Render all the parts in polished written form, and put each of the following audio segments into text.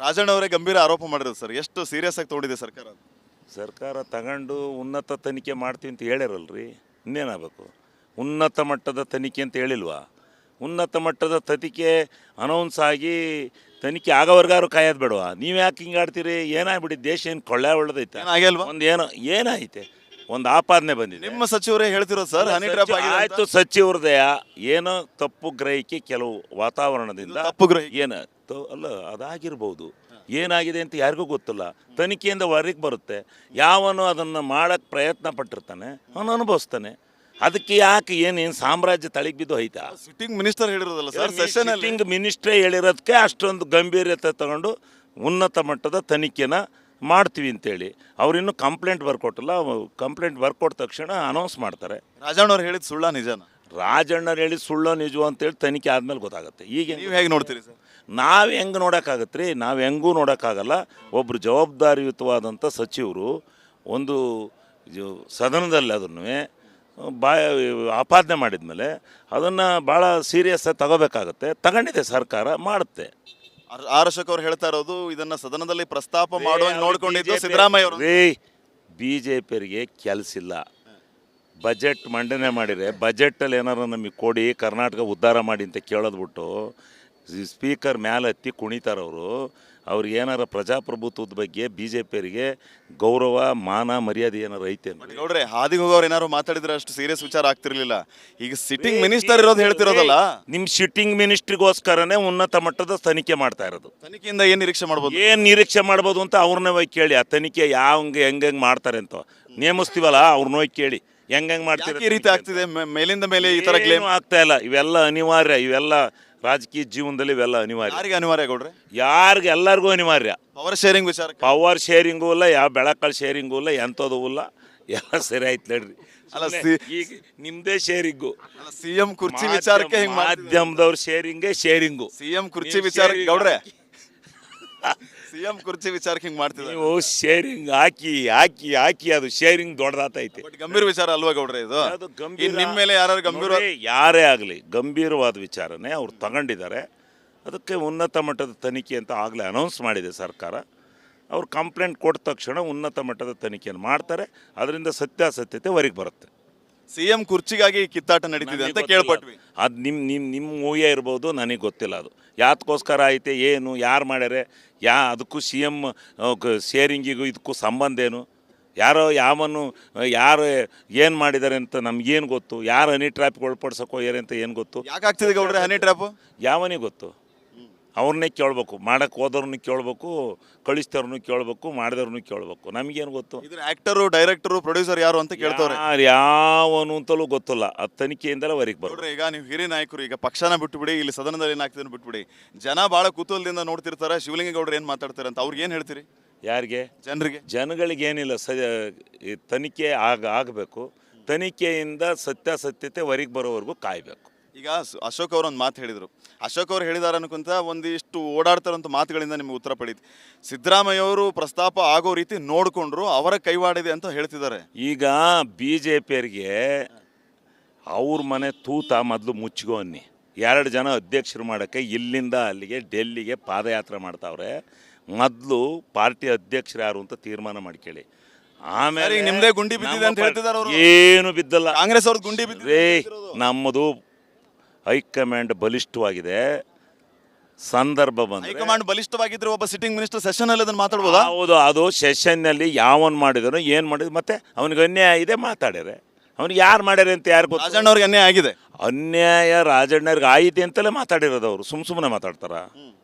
ರಾಜಣ್ಣ ಅವರೇ ಗಂಭೀರ ಆರೋಪ ಮಾಡಿರೋದು ಸರ್, ಎಷ್ಟು ಸೀರಿಯಸ್ ಆಗಿ ತಗೊಂಡಿದೆ ಸರ್ಕಾರ ಅದು? ಸರ್ಕಾರ ತಗೊಂಡು ಉನ್ನತ ತನಿಖೆ ಮಾಡ್ತೀವಿ ಅಂತ ಹೇಳಿರಲ್ರಿ, ಇನ್ನೇನಾಗಬೇಕು? ಉನ್ನತ ಮಟ್ಟದ ತನಿಖೆ ಅಂತ ಹೇಳಿಲ್ವಾ? ಉನ್ನತ ಮಟ್ಟದ ತನಿಖೆ ಅನೌನ್ಸ್ ಆಗಿ ತನಿಖೆ ಆಗೋವರೆಗಾರು ಕಾಯೋದು ಬೇಡವಾ? ನೀವು ಯಾಕೆ ಹಿಂಗೆ ಆಡ್ತೀರಿ? ಏನಾಗ್ಬಿಟ್ಟು ದೇಶ ಏನು ಕೊಳ್ಳೆ ಒಳ್ಳೆದೈತೆ? ಏನಾಗಿಲ್ವಾ? ಒಂದು ಏನಾಯ್ತೆ? ಒಂದು ಆಪಾದನೆ ಬಂದಿದೆ. ನಿಮ್ಮ ಸಚಿವರೇ ಹೇಳ್ತಿರೋದು ಸರ್, ಹನಿ ಟ್ರ್ಯಾಪ್ ಆಗಿದೆ ಅಂತ. ಆಯ್ತು, ಸಚಿವರದಯ ಏನೋ ತಪ್ಪು ಗ್ರಹಿಕೆ ಕೆಲವು ವಾತಾವರಣದಿಂದ ತಪ್ಪು ಗ್ರಹಿಕೆ. ಅಲ್ಲ, ಅದಾಗಿರ್ಬೋದು. ಏನಾಗಿದೆ ಅಂತ ಯಾರಿಗೂ ಗೊತ್ತಿಲ್ಲ. ತನಿಖೆಯಿಂದ ಹೊರಗೆ ಬರುತ್ತೆ. ಯಾವನು ಅದನ್ನು ಮಾಡೋಕ್ಕೆ ಪ್ರಯತ್ನ ಪಟ್ಟಿರ್ತಾನೆ ಅವನು ಅನುಭವಿಸ್ತಾನೆ. ಅದಕ್ಕೆ ಯಾಕೆ ಏನೇನು ಸಾಮ್ರಾಜ್ಯ ತಳಿಗೆ ಬಿದ್ದು ಹೋಯ್ತಾ? ಸಿಟ್ಟಿಂಗ್ ಮಿನಿಸ್ಟರ್ ಹೇಳಿರೋದಲ್ಲ ಸರ್ ಸೆಷನ್ ಅಲ್ಲಿ. ಸಿಟ್ಟಿಂಗ್ ಮಿನಿಸ್ಟ್ರೇ ಹೇಳಿರೋದಕ್ಕೆ ಅಷ್ಟೊಂದು ಗಂಭೀರತೆ ತಗೊಂಡು ಉನ್ನತ ಮಟ್ಟದ ತನಿಖೆನ ಮಾಡ್ತೀವಿ ಅಂತೇಳಿ ಅವ್ರಿನ್ನೂ ಕಂಪ್ಲೇಂಟ್ ಬರ್ಕೊಟ್ಟಿಲ್ಲ. ಕಂಪ್ಲೇಂಟ್ ಬರ್ಕೊಟ್ಟ ತಕ್ಷಣ ಅನೌನ್ಸ್ ಮಾಡ್ತಾರೆ. ರಾಜಣ್ಣ ಅವ್ರು ಹೇಳಿದ ಸುಳ್ಳ ನಿಜನ? ರಾಜಣ್ಣರು ಹೇಳಿ ಸುಳ್ಳೋ ನಿಜವೋ ಅಂತೇಳಿ ತನಿಖೆ ಆದಮೇಲೆ ಗೊತ್ತಾಗುತ್ತೆ. ಈಗ ನೀವು ಹೇಗೆ ನೋಡ್ತೀರಿ ಸರ್? ನಾವು ಹೆಂಗೆ ನೋಡೋಕ್ಕಾಗತ್ತೆ ರೀ? ನಾವು ಹೆಂಗೂ ನೋಡೋಕ್ಕಾಗಲ್ಲ. ಒಬ್ಬರು ಜವಾಬ್ದಾರಿಯುತವಾದಂಥ ಸಚಿವರು ಒಂದು ಸದನದಲ್ಲಿ ಅದನ್ನು ಆಪಾದನೆ ಮಾಡಿದ್ಮೇಲೆ ಅದನ್ನು ಭಾಳ ಸೀರಿಯಸ್ಸಾಗಿ ತಗೋಬೇಕಾಗತ್ತೆ. ತಗೊಂಡಿದೆ ಸರ್ಕಾರ, ಮಾಡುತ್ತೆ. ಆರ್ ಅಶೋಕ್ ಅವ್ರು ಹೇಳ್ತಾ ಇರೋದು ಇದನ್ನ ಸದನದಲ್ಲಿ ಪ್ರಸ್ತಾಪ ಮಾಡುವಂಗೆ ನೋಡ್ಕೊಂಡಿದ್ದು ಸಿದ್ದರಾಮಯ್ಯ ಅವರು. BJP-ಅವರಿಗೆ ಕೆಲಸ ಇಲ್ಲ. ಬಜೆಟ್ ಮಂಡನೆ ಮಾಡಿದರೆ ಬಜೆಟಲ್ಲಿ ಏನಾರು ನಮಗೆ ಕೊಡಿ, ಕರ್ನಾಟಕ ಉದ್ಧಾರ ಮಾಡಿ ಅಂತ ಕೇಳೋದು ಬಿಟ್ಟು ಸ್ಪೀಕರ್ ಮೇಲೆ ಹತ್ತಿ ಕುಣಿತಾರವರು. ಅವ್ರಿಗೆ ಏನಾರ ಪ್ರಜಾಪ್ರಭುತ್ವದ ಬಗ್ಗೆ BJP-ಅವರಿಗೆ ಗೌರವ, ಮಾನ, ಮರ್ಯಾದೆ ಏನಾರು ಐತೆ ನೋಡ್ರಿ? ಹಾದಿಗೆ ಹೋಗೋರು ಏನಾರು ಮಾತಾಡಿದ್ರೆ ಅಷ್ಟು ಸೀರಿಯಸ್ ವಿಚಾರ ಆಗ್ತಿರ್ಲಿಲ್ಲ. ಈಗ ಸಿಟ್ಟಿಂಗ್ ಮಿನಿಸ್ಟರ್ ಇರೋದು ಹೇಳ್ತಿರೋದಲ್ಲ. ನಿಮ್ಮ ಸಿಟ್ಟಿಂಗ್ ಮಿನಿಸ್ಟ್ರಿಗೋಸ್ಕರನೇ ಉನ್ನತ ಮಟ್ಟದ ತನಿಖೆ ಮಾಡ್ತಾ ಇರೋದು. ತನಿಖೆಯಿಂದ ಏನು ನಿರೀಕ್ಷೆ ಮಾಡ್ಬೋದು? ಏನು ನಿರೀಕ್ಷೆ ಮಾಡ್ಬೋದು ಅಂತ ಅವ್ರನ್ನ ಹೋಗಿ ಕೇಳಿ. ಆ ತನಿಖೆ ಹೆಂಗೆ ಮಾಡ್ತಾರೆ ಅಂತ ನೇಮಿಸ್ತೀವಲ್ಲ, ಅವ್ರನ್ನ ಹೋಗಿ ಕೇಳಿ ಹೆಂಗೆ ಮಾಡ್ತೀರಿ. ಈ ರೀತಿ ಆಗ್ತಿದೆ ಮೇಲಿಂದ ಮೇಲೆ ಈ ತರ ಕ್ಲೇಮ್ ಆಗ್ತಾ ಇಲ್ಲ. ಇವೆಲ್ಲ ಅನಿವಾರ್ಯ. ಇವೆಲ್ಲ ರಾಜಕೀಯ ಜೀವನದಲ್ಲಿ ಇವೆಲ್ಲ ಅನಿವಾರ್ಯ. ಯಾರಿಗೆ ಅನಿವಾರ್ಯ ಗೌಡ್ರೆ? ಯಾರಿಗೆ? ಎಲ್ಲರಿಗೂ ಅನಿವಾರ್ಯ. ಪವರ್ ಶೇರಿಂಗ್ ವಿಚಾರ, ಪವರ್ ಶೇರಿಂಗೂ ಇಲ್ಲ, ಯಾವ ಬೆಳಕಲ್ ಶೇರಿಂಗೂ ಇಲ್ಲ, ಎಂಥದ್ದು ಇಲ್ಲ. ಎಲ್ಲ ಸರಿ ಆಯ್ತು ನಡ್ರಿ. ಈಗ ನಿಮ್ದೇ ಶೇರಿಂಗು. ಸಿಎಂ ಕುರ್ಚಿ ವಿಚಾರಕ್ಕೆ ಮಾಧ್ಯಮದವ್ರ ಶೇರಿಂಗು. ಸಿಎಂ ಕುರ್ಚಿ ವಿಚಾರ ಗೌಡ್ರೆ, ಸಿಎಂ ಕುರ್ಚಿ ವಿಚಾರಕ್ಕೆ ಹಿಂಗ್ ಮಾಡ್ತಿದ್ದಾರೆ. ನೀವು ಶೇರಿಂಗ್ ಹಾಕಿ ಅದು ಶೇರಿಂಗ್ ದೊಡ್ಡದಾತೈತೆ. ಗಂಭೀರ ವಿಚಾರ ಅಲ್ವಾ ಗೌಡ್ರೆ ಇದು? ನಿಮ್ಮ ಮೇಲೆ ಯಾರು ಗಂಭೀರ, ಯಾರೇ ಆಗಲಿ ಗಂಭೀರವಾದ ವಿಚಾರನೇ ಅವ್ರು ತಗೊಂಡಿದ್ದಾರೆ. ಅದಕ್ಕೆ ಉನ್ನತ ಮಟ್ಟದ ತನಿಖೆ ಅಂತ ಆಗಲೇ ಅನೌನ್ಸ್ ಮಾಡಿದೆ ಸರ್ಕಾರ. ಅವ್ರು ಕಂಪ್ಲೇಂಟ್ ಕೊಟ್ಟ ತಕ್ಷಣ ಉನ್ನತ ಮಟ್ಟದ ತನಿಖೆಯನ್ನು ಮಾಡ್ತಾರೆ. ಅದರಿಂದ ಸತ್ಯಾಸತ್ಯತೆ ಹೊರಗೆ ಬರುತ್ತೆ. ಸಿಎಂ ಕುರ್ಚಿಗಾಗಿ ಕಿತ್ತಾಟ ನಡೀತಿದೆ ಅಂತ ಕೇಳ್ಪಟ್ವಿ. ಅದು ನಿಮ್ಮ ಊಹೆ ಇರ್ಬೋದು, ನನಗೆ ಗೊತ್ತಿಲ್ಲ. ಅದು ಯಾತಕ್ಕೋಸ್ಕರ ಐತೆ, ಏನು, ಯಾರು ಮಾಡ್ಯಾರೆ, ಅದಕ್ಕೂ CM ಶೇರಿಂಗಿಗೂ ಇದಕ್ಕೂ ಸಂಬಂಧ ಏನು? ಯಾರು ಏನು ಮಾಡಿದ್ದಾರೆ ಅಂತ ನಮ್ಗೇನು ಗೊತ್ತು? ಯಾರು ಹನಿ ಟ್ರ್ಯಾಪ್ಗೆ ಒಳಪಡ್ಸೋಕೆ ಹೋಗ್ಯಾರೆ ಅಂತ ಏನು ಗೊತ್ತು? ಯಾಕೆ ಆಗ್ತಿದೆ ಗೌಡ್ರೆ ಹನಿ ಟ್ರ್ಯಾಪ್? ಯಾವನಿಗೆ ಗೊತ್ತು? ಅವ್ರನ್ನೇ ಕೇಳಬೇಕು. ಮಾಡೋಕ್ಕೆ ಹೋದವ್ರನ್ನೂ ಕೇಳಬೇಕು, ಕಳಿಸ್ತವ್ರನ್ನೂ ಕೇಳಬೇಕು, ಮಾಡಿದವ್ರನ್ನೂ ಕೇಳಬೇಕು. ನಮಗೇನು ಗೊತ್ತು? ಇದ್ರ ಆ್ಯಕ್ಟರು, ಡೈರೆಕ್ಟರು, ಪ್ರೊಡ್ಯೂಸರ್ ಯಾರು ಅಂತ ಕೇಳ್ತವ್ರೆ. ಯಾವನು ಅಂತಲೂ ಗೊತ್ತಿಲ್ಲ. ಅದು ತನಿಖೆಯಿಂದಲೇ ಹೊರಗೆ ಬರೋದು. ಈಗ ನೀವು ಹಿರಿಯ ನಾಯಕರು, ಈಗ ಪಕ್ಷನ ಬಿಟ್ಟುಬಿಡಿ, ಇಲ್ಲಿ ಸದನದಲ್ಲಿ ಏನಾಗ್ತಿದೆ ಬಿಟ್ಬಿಡಿ, ಜನ ಭಾಳ ಕುತೂಹಲದಿಂದ ನೋಡ್ತಿರ್ತಾರೆ ಶಿವಲಿಂಗೇಗೌಡರು ಏನು ಮಾತಾಡ್ತಾರೆ ಅಂತ. ಅವ್ರಿಗೆ ಏನು ಹೇಳ್ತೀರಿ? ಯಾರಿಗೆ? ಜನಗಳಿಗೇನಿಲ್ಲ. ತನಿಖೆ ಆಗಬೇಕು. ತನಿಖೆಯಿಂದ ಸತ್ಯಾಸತ್ಯತೆ ಹೊರಗೆ ಬರೋವರೆಗೂ ಕಾಯಬೇಕು. ಈಗ ಅಶೋಕ್ ಅವರು ಒಂದು ಮಾತು ಹೇಳಿದರು. ಅಶೋಕ್ ಅವರು ಹೇಳಿದಾರೆ ಅನ್ನೋಕ್ಕಿಂತ ಒಂದಿಷ್ಟು ಓಡಾಡ್ತಾರಂಥ ಮಾತುಗಳಿಂದ ನಿಮಗೆ ಉತ್ತರ ಪಡೀತು. ಸಿದ್ದರಾಮಯ್ಯ ಅವರು ಪ್ರಸ್ತಾಪ ಆಗೋ ರೀತಿ ನೋಡಿಕೊಂಡ್ರು, ಅವರ ಕೈವಾಡಿದೆ ಅಂತ ಹೇಳ್ತಿದ್ದಾರೆ. ಈಗ BJP-ಅವರಿಗೆ ಅವ್ರ ಮನೆ ತೂತ ಮೊದಲು ಮುಚ್ಚಿಗೋ ಅನ್ನಿ. 2 ಜನ ಅಧ್ಯಕ್ಷರು ಮಾಡೋಕ್ಕೆ ಇಲ್ಲಿಂದ ಅಲ್ಲಿಗೆ ಡೆಲ್ಲಿಗೆ ಪಾದಯಾತ್ರೆ ಮಾಡ್ತಾವ್ರೆ. ಮೊದಲು ಪಾರ್ಟಿ ಅಧ್ಯಕ್ಷರು ಯಾರು ಅಂತ ತೀರ್ಮಾನ ಮಾಡ್ಕೊಳ್ಳಿ. ಆಮೇಲೆ ನಿಮ್ಮದೇ ಗುಂಡಿ ಬಿದ್ದಿದೆ ಅಂತ ಹೇಳ್ತಿದ್ದಾರೆ ಅವರು. ಏನು ಬಿದ್ದಲ್ಲ, ಕಾಂಗ್ರೆಸ್ ಅವ್ರದ್ದು ಗುಂಡಿ ಬಿದ್ದಿದೆ. ನಮ್ಮದು ಹೈಕಮಾಂಡ್ ಬಲಿಷ್ಠವಾಗಿದೆ. ಸಂದರ್ಭ ಬಂದರೆ ಹೈಕಮಾಂಡ್ ಬಲಿಷ್ಠವಾಗಿದ್ರೆ ಒಬ್ಬ ಸಿಟ್ಟಿಂಗ್ ಮಿನಿಸ್ಟರ್ ಸೆಷನ್ ಅಲ್ಲಿ ಅದನ್ನು ಮಾತಾಡ್ಬೋದಾ? ಹೌದು, ಅದು ಸೆಷನ್ನಲ್ಲಿ ಯಾವನ್ ಮಾಡಿದನೋ ಏನು ಮಾಡಿದ್ರು, ಮತ್ತೆ ಅವನಿಗೆ ಅನ್ಯಾಯ ಇದೆ ಮಾತಾಡ್ಯಾರೆ. ಅವ್ನಿಗೆ ಯಾರು ಮಾಡ್ಯಾರ ಅಂತ ಯಾರು ಗೊತ್ತು? ರಾಜಣ್ಣ ಅವ್ರಿಗೆ ಅನ್ಯಾಯ ಆಗಿದೆ. ಅನ್ಯಾಯ ರಾಜಣ್ಣವ್ರಿಗೆ ಆಯಿತು ಅಂತಲೇ ಮಾತಾಡಿರೋದು. ಅವರು ಸುಮ್ಮನೆ ಮಾತಾಡ್ತಾರ?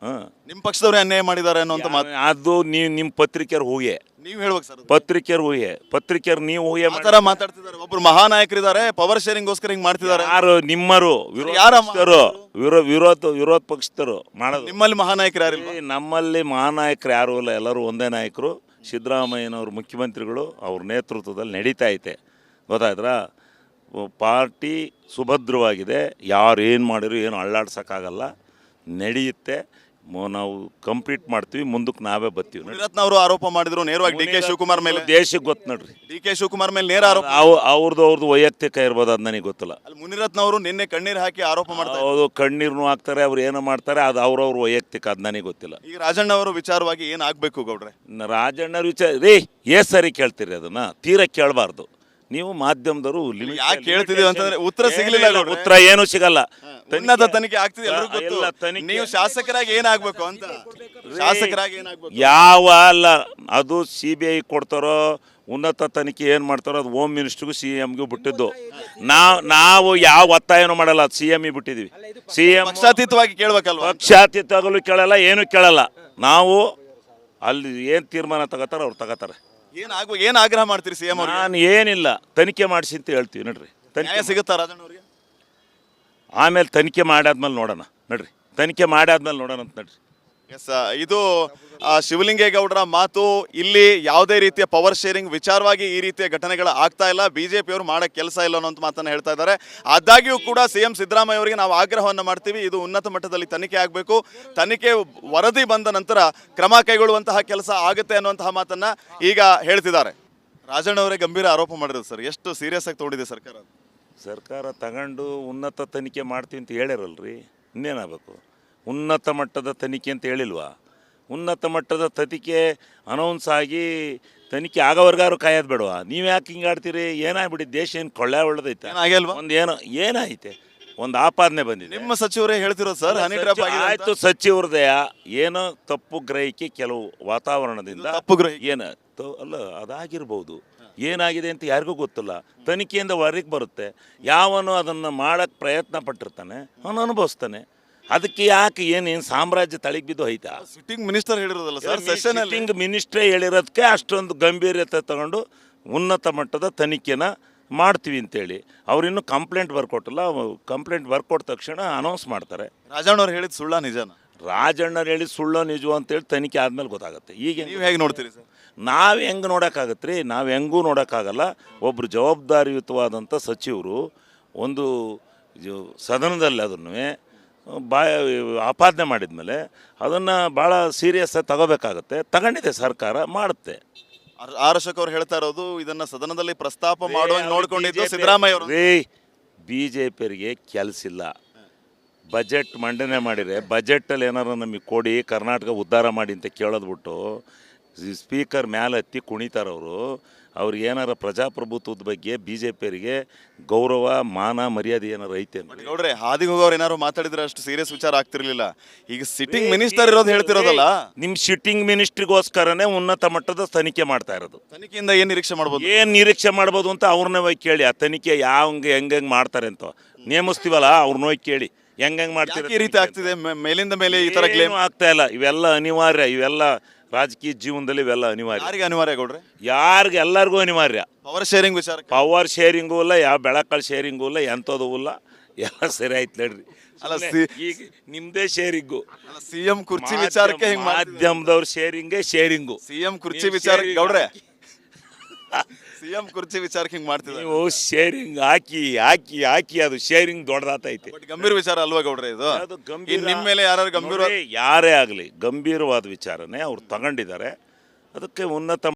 ನಿಮ್ಮ ಪಕ್ಷದವ್ರೆ ಅನ್ಯಾಯ ಮಾಡಿದ್ದಾರೆ ಅನ್ನೋಂಥ ಮಾತು ಅದು ನಿಮ್ಮ ಪತ್ರಿಕೆಯರು ಊಹೆ. ನೀವು ಹೇಳ್ಬೇಕು ಸರ್. ಪತ್ರಿಕೆಯರು ನೀವು ಊಹೆ ಮಾತಾಡ್ತಿದ್ದಾರೆ. ಒಬ್ರು ಮಹಾನಾಯಕರಿದ್ದಾರೆ, ಪವರ್ ಶೇರಿಂಗ್ಗೋಸ್ಕರ ಹಿಂಗೆ ಮಾಡ್ತಿದ್ದಾರೆ. ಯಾರು? ನಿಮ್ಮರು ವಿರೋಧ ಪಕ್ಷದವರು ಮಾಡೋದು. ನಿಮ್ಮಲ್ಲಿ ಮಹಾನಾಯಕರು ಯಾರಿಲ್ಲ? ನಮ್ಮಲ್ಲಿ ಮಹಾನಾಯಕರು ಯಾರು ಇಲ್ಲ, ಎಲ್ಲರೂ ಒಂದೇ ನಾಯಕರು. ಸಿದ್ದರಾಮಯ್ಯನವರು ಮುಖ್ಯಮಂತ್ರಿಗಳು, ಅವ್ರ ನೇತೃತ್ವದಲ್ಲಿ ನಡೀತಾ ಐತೆ. ಗೊತ್ತಾಯ್ತಾ? ಪಾರ್ಟಿ ಸುಭದ್ರವಾಗಿದೆ. ಯಾರು ಏನು ಮಾಡಿದ್ರು ಏನು ಅಳ್ಳಾಡ್ಸೋಕ್ಕಾಗಲ್ಲ, ನಡೆಯುತ್ತೆ. ನಾವು ಕಂಪ್ಲೀಟ್ ಮಾಡ್ತೀವಿ, ಮುಂದಕ್ಕೆ ನಾವೇ ಬರ್ತೀವಿ ನೋಡ್ರಿ. ಮುನಿರತ್ನ ಅವರು ಆರೋಪ ಮಾಡಿದ್ರು ನೇರವಾಗಿ ಡಿ ಕೆ ಶಿವಕುಮಾರ್ ಮೇಲೆ. ದೇಶಕ್ಕೆ ಗೊತ್ತು ನೋಡ್ರಿ, ಡಿ ಕೆ ಶಿವಕುಮಾರ್ ಮೇಲೆ ನೇರ ಆರೋಪ. ಅವ್ರದ್ದು ವೈಯಕ್ತಿಕ ಇರ್ಬೋದು, ಅದು ನನಗೆ ಗೊತ್ತಿಲ್ಲ. ಅಲ್ಲಿ ಮುನಿರತ್ನ ಅವರು ನಿನ್ನೆ ಕಣ್ಣೀರು ಹಾಕಿ ಆರೋಪ ಮಾಡ್ತಾರೆ. ಹೌದು, ಕಣ್ಣೀರ್ನು ಹಾಕ್ತಾರೆ, ಅವ್ರು ಏನೋ ಮಾಡ್ತಾರೆ, ಅದು ಅವ್ರವ್ರ ವೈಯಕ್ತಿಕ, ಅದು ನನಗೆ ಗೊತ್ತಿಲ್ಲ. ಈಗ ರಾಜಣ್ಣ ಅವರು ವಿಚಾರವಾಗಿ ಏನಾಗಬೇಕು ಗೌಡ್ರೆ? ರಾಜಣ್ಣವ್ರ ವಿಚಾರ ರೀ, ಸರಿ ಕೇಳ್ತೀರಿ ಅದನ್ನ, ತೀರಾ ಕೇಳಬಾರ್ದು ನೀವು ಮಾಧ್ಯಮದವರು. ಯಾಕೆ ಕೇಳ್ತಿದೀವಿ ಅಂತಂದ್ರೆ ಉತ್ತರ ಸಿಗ್ಲಿಲ್ಲ ಗೌಡ್ರೆ. ಉತ್ತರ ಏನು ಸಿಗಲ್ಲ. ಉನ್ನತ ತನಿಖೆ ಆಗ್ತಿದೆ, ಎಲ್ಲರಿಗೂ ಗೊತ್ತು. ಎಲ್ಲ ತನಿಖೆ. ನೀವು ಶಾಸಕರಾಗಿ ಏನಾಗ್ಬೇಕು ಅಂತ, ಶಾಸಕರಾಗಿ ಏನಾಗ್ಬೇಕು? ಯಾವ ಅಲ್ಲ, ಅದು CBI ಕೊಡ್ತಾರೋ, ಉನ್ನತ ತನಿಖೆ ಏನು ಮಾಡ್ತಾರೋ ಅದು ಹೋಮ್ ಮಿನಿಸ್ಟ್ರಿಗೂ CM-ಗೂ ಬಿಟ್ಟಿದ್ದು. ನಾವು ಯಾವ ಒತ್ತಾಯನೂ ಮಾಡಲ್ಲ, ಅದು CM ಬಿಟ್ಟಿದ್ದೀವಿ. CM ಪಕ್ಷಾತೀತವಾಗಿ ಕೇಳ್ಬೇಕಲ್ವಾ? ಪಕ್ಷಾತೀತವಾಗಲೂ ಕೇಳಲ್ಲ, ಏನು ಕೇಳಲ್ಲ. ನಾವು ಅಲ್ಲಿ ಏನು ತೀರ್ಮಾನ ತಗೋತಾರೋ ಅವ್ರು ತಗೋತಾರೆ. ಏನ್ ಆಗ್ರಹ ಮಾಡ್ತೀರಿ CM ಅವ್ರಿಗೆ? ನಾನು ಏನಿಲ್ಲ, ತನಿಖೆ ಮಾಡಿಸಿ ಅಂತ ಹೇಳ್ತೀವಿ ನೋಡ್ರಿ. ನ್ಯಾಯ ಸಿಗುತ್ತಾ ರಾಜಣ್ಣ ಅವ್ರಿಗೆ? ಆಮೇಲೆ ತನಿಖೆ ಮಾಡಾದ್ಮೇಲೆ ನೋಡೋಣ ನೋಡ್ರಿ, ತನಿಖೆ ಮಾಡಾದ್ಮೇಲೆ ನೋಡೋಣ ಅಂತ ನೋಡ್ರಿ. ಎಸ್, ಇದು ಶಿವಲಿಂಗೇಗೌಡರ ಮಾತು. ಇಲ್ಲಿ ಯಾವುದೇ ರೀತಿಯ ಪವರ್ ಶೇರಿಂಗ್ ವಿಚಾರವಾಗಿ ಈ ರೀತಿಯ ಘಟನೆಗಳು ಆಗ್ತಾ ಇಲ್ಲ, ಬಿಜೆಪಿಯವರು ಮಾಡಕ್ಕೆ ಕೆಲಸ ಇಲ್ಲ ಅನ್ನೋ ಮಾತನ್ನು ಹೇಳ್ತಾ ಇದ್ದಾರೆ. ಆದಾಗ್ಯೂ ಕೂಡ CM ಸಿದ್ದರಾಮಯ್ಯ ಅವರಿಗೆ ನಾವು ಆಗ್ರಹವನ್ನು ಮಾಡ್ತೀವಿ, ಇದು ಉನ್ನತ ಮಟ್ಟದಲ್ಲಿ ತನಿಖೆ ಆಗಬೇಕು, ತನಿಖೆ ವರದಿ ಬಂದ ನಂತರ ಕ್ರಮ ಕೈಗೊಳ್ಳುವಂತಹ ಕೆಲಸ ಆಗುತ್ತೆ ಅನ್ನುವಂತಹ ಮಾತನ್ನ ಈಗ ಹೇಳ್ತಿದ್ದಾರೆ. ರಾಜಣ್ಣ ಅವರೇ ಗಂಭೀರ ಆರೋಪ ಮಾಡಿರೋದು ಸರ್, ಎಷ್ಟು ಸೀರಿಯಸ್ ಆಗಿ ತಗೊಂಡಿದೆ ಸರ್ಕಾರ? ಸರ್ಕಾರ ತಗೊಂಡು ಉನ್ನತ ತನಿಖೆ ಮಾಡ್ತೀವಿ ಅಂತ ಹೇಳಿರಲ್ರಿ, ಇನ್ನೇನಾಗಬೇಕು? ಉನ್ನತ ಮಟ್ಟದ ತನಿಖೆ ಅಂತ ಹೇಳಿಲ್ವಾ? ಉನ್ನತ ಮಟ್ಟದ ತನಿಖೆ ಅನೌನ್ಸ್ ಆಗಿ ತನಿಖೆ ಆಗೋವರೆಗಾರು ಕಾಯೋದು ಬೇಡವಾ? ನೀವು ಯಾಕೆ ಹಿಂಗೆ ಆಡ್ತೀರಿ? ಏನಾಗ್ಬಿಟ್ಟು ದೇಶ ಏನು ಕೊಳ್ಳೆ ಒಳ್ಳೆದೈತೆ? ಏನಾಗಿಲ್ವಾ? ಒಂದು ಏನಾಯ್ತೆ? ಒಂದು ಆಪಾದನೆ ಬಂದಿದೆ. ನಿಮ್ಮ ಸಚಿವರೇ ಹೇಳ್ತಿರೋದು ಸರ್, ಹನಿ ಟ್ರ್ಯಾಪ್ ಆಗಿದೆ ಅಂತ. ಆಯ್ತು, ಸಚಿವರದೇ ಏನೋ ತಪ್ಪು ಗ್ರಹಿಕೆ ಕೆಲವು ವಾತಾವರಣದಿಂದ ತಪ್ಪು ಗ್ರಹಿಕೆ ಏನು ಅಲ್ಲ, ಅದಾಗಿರ್ಬೋದು. ಏನಾಗಿದೆ ಅಂತ ಯಾರಿಗೂ ಗೊತ್ತಿಲ್ಲ. ತನಿಖೆಯಿಂದ ಹೊರಗೆ ಬರುತ್ತೆ. ಯಾವನು ಅದನ್ನು ಮಾಡೋಕ್ಕೆ ಪ್ರಯತ್ನ ಪಟ್ಟಿರ್ತಾನೆ ಅವನು ಅನುಭವಿಸ್ತಾನೆ. ಅದಕ್ಕೆ ಯಾಕೆ ಏನು ಸಾಮ್ರಾಜ್ಯ ತಳಿಗೆ ಬಿದ್ದು ಹೋಯ್ತಾ? ಸಿಟ್ಟಿಂಗ್ ಮಿನಿಸ್ಟರ್ ಹೇಳಿರೋದಲ್ಲ ಸರ್ ಸೆಷನ್ ಅಲ್ಲಿ. ಸಿಟ್ಟಿಂಗ್ ಮಿನಿಸ್ಟ್ರೇ ಹೇಳಿರೋದಕ್ಕೆ ಅಷ್ಟೊಂದು ಗಂಭೀರತೆ ತಗೊಂಡು ಉನ್ನತ ಮಟ್ಟದ ತನಿಖೆನ ಮಾಡ್ತೀವಿ ಅಂತೇಳಿ ಅವ್ರಿನ್ನೂ ಕಂಪ್ಲೇಂಟ್ ಬರ್ಕೊಟ್ಟಿಲ್ಲ. ಕಂಪ್ಲೇಂಟ್ ಬರ್ಕೊಟ್ಟ ತಕ್ಷಣ ಅನೌನ್ಸ್ ಮಾಡ್ತಾರೆ. ರಾಜಣ್ಣವ್ರು ಹೇಳಿದ ಸುಳ್ಳ ನಿಜನ? ರಾಜಣ್ಣರು ಹೇಳಿ ಸುಳ್ಳು ನಿಜವು ಅಂತೇಳಿ ತನಿಖೆ ಆದಮೇಲೆ ಗೊತ್ತಾಗುತ್ತೆ. ಈಗ ನೀವು ಹೇಗೆ ನೋಡ್ತೀರಿ ಸರ್? ನಾವು ಹೆಂಗೆ ನೋಡೋಕ್ಕಾಗತ್ತೆ ರೀ? ನಾವು ಹೆಂಗೂ ನೋಡೋಕ್ಕಾಗಲ್ಲ. ಒಬ್ಬರು ಜವಾಬ್ದಾರಿಯುತವಾದಂಥ ಸಚಿವರು ಒಂದು ಸದನದಲ್ಲಿ ಅದನ್ನು ಆಪಾದನೆ ಮಾಡಿದ್ಮೇಲೆ ಅದನ್ನು ಭಾಳ ಸೀರಿಯಸ್ಸಾಗಿ ತಗೋಬೇಕಾಗತ್ತೆ. ತಗೊಂಡಿದೆ ಸರ್ಕಾರ, ಮಾಡುತ್ತೆ. ಆರ್ ಅಶೋಕ್ ಅವ್ರು ಹೇಳ್ತಾ ಇರೋದು ಇದನ್ನ ಸದನದಲ್ಲಿ ಪ್ರಸ್ತಾಪ ಮಾಡುವಂಗೆ ನೋಡ್ಕೊಂಡಿದ್ದು ಸಿದ್ದರಾಮಯ್ಯ ಅವರು. BJಪಿಯವರಿಗೆ ಕೆಲಸ ಇಲ್ಲ. ಬಜೆಟ್ ಮಂಡನೆ ಮಾಡಿದರೆ ಬಜೆಟಲ್ಲಿ ಏನಾರು ನಮಗೆ ಕೊಡಿ, ಕರ್ನಾಟಕ ಉದ್ಧಾರ ಮಾಡಿ ಅಂತ ಕೇಳೋದು ಬಿಟ್ಟು ಸ್ಪೀಕರ್ ಮೇಲೆ ಹತ್ತಿ ಕುಣಿತಾರವರು. ಅವ್ರಿಗೆ ಏನಾರ ಪ್ರಜಾಪ್ರಭುತ್ವದ ಬಗ್ಗೆ BJಪಿಯವರಿಗೆ ಗೌರವ, ಮಾನ, ಮರ್ಯಾದೆ ಏನಾರು ಐತೆ ನೋಡ್ರಿ? ಹಾದಿಗೆ ಹೋಗೋರು ಏನಾರು ಮಾತಾಡಿದ್ರೆ ಅಷ್ಟು ಸೀರಿಯಸ್ ವಿಚಾರ ಆಗ್ತಿರ್ಲಿಲ್ಲ. ಈಗ ಸಿಟ್ಟಿಂಗ್ ಮಿನಿಸ್ಟರ್ ಇರೋದು ಹೇಳ್ತಿರೋದಲ್ಲ. ನಿಮ್ಮ ಸಿಟ್ಟಿಂಗ್ ಮಿನಿಸ್ಟ್ರಿಗೋಸ್ಕರನೇ ಉನ್ನತ ಮಟ್ಟದ ತನಿಖೆ ಮಾಡ್ತಾ ಇರೋದು. ತನಿಖೆಯಿಂದ ಏನು ನಿರೀಕ್ಷೆ ಮಾಡ್ಬೋದು? ಏನು ನಿರೀಕ್ಷೆ ಮಾಡ್ಬೋದು ಅಂತ ಅವ್ರನ್ನ ಹೋಗಿ ಕೇಳಿ. ಆ ತನಿಖೆ ಹೆಂಗೆ ಮಾಡ್ತಾರೆ ಅಂತ ನೇಮಿಸ್ತೀವಲ್ಲ, ಅವ್ರನ್ನ ಹೋಗಿ ಕೇಳಿ ಹೆಂಗೆ ಮಾಡ್ತೀರಿ. ಈ ರೀತಿ ಆಗ್ತಿದೆ ಮೇಲಿಂದ ಮೇಲೆ ಈ ತರ ಕ್ಲೇಮ್ ಆಗ್ತಾ ಇಲ್ಲ. ಇವೆಲ್ಲ ಅನಿವಾರ್ಯ, ಇವೆಲ್ಲ ರಾಜಕೀಯ ಜೀವನದಲ್ಲಿ ಇವೆಲ್ಲ ಅನಿವಾರ್ಯ. ಯಾರಿಗೆ ಅನಿವಾರ್ಯ ಗೌಡ್ರೆ? ಯಾರಿಗೆ? ಎಲ್ಲರಿಗೂ ಅನಿವಾರ್ಯ. ಪವರ್ ಶೇರಿಂಗ್ ವಿಚಾರ, ಪವರ್ ಶೇರಿಂಗೂ ಇಲ್ಲ, ಯಾವ ಬೆಳಕಲ್ ಶೇರಿಂಗೂ ಇಲ್ಲ, ಎಂಥದ್ದು ಇಲ್ಲ, ಎಲ್ಲ ಸರಿ ಆಯ್ತು ನಡ್ರಿ. ಅಲ್ಲ ಈಗ ನಿಮ್ದೇ ಶೇರಿಂಗು. CM ಕುರ್ಚಿ ವಿಚಾರಕ್ಕೆ ಹಿಂಗ್ ಮಾಧ್ಯಮದವ್ರ ಶೇರಿಂಗು. CM ಕುರ್ಚಿ ವಿಚಾರ ಗೌಡ್ರೆ, CM ಕುರ್ಚಿ ವಿಚಾರಕ್ಕೆ ಹಿಂಗ್ ಮಾಡ್ತಿದ್ದಾರೆ. ನೀವು ಶೇರಿಂಗ್ ಹಾಕಿ ಅದು ಶೇರಿಂಗ್ ದೊಡ್ಡದಾತೈತೆ. ಗಂಭೀರ ವಿಚಾರ ಅಲ್ವಾ ಗೌಡ್ರೆ ಇದು? ನಿಮ್ಮ ಮೇಲೆ ಯಾರು ಗಂಭೀರ, ಯಾರೇ ಆಗಲಿ ಗಂಭೀರವಾದ ವಿಚಾರನೇ ಅವ್ರು ತಗೊಂಡಿದ್ದಾರೆ. ಅದಕ್ಕೆ ಉನ್ನತ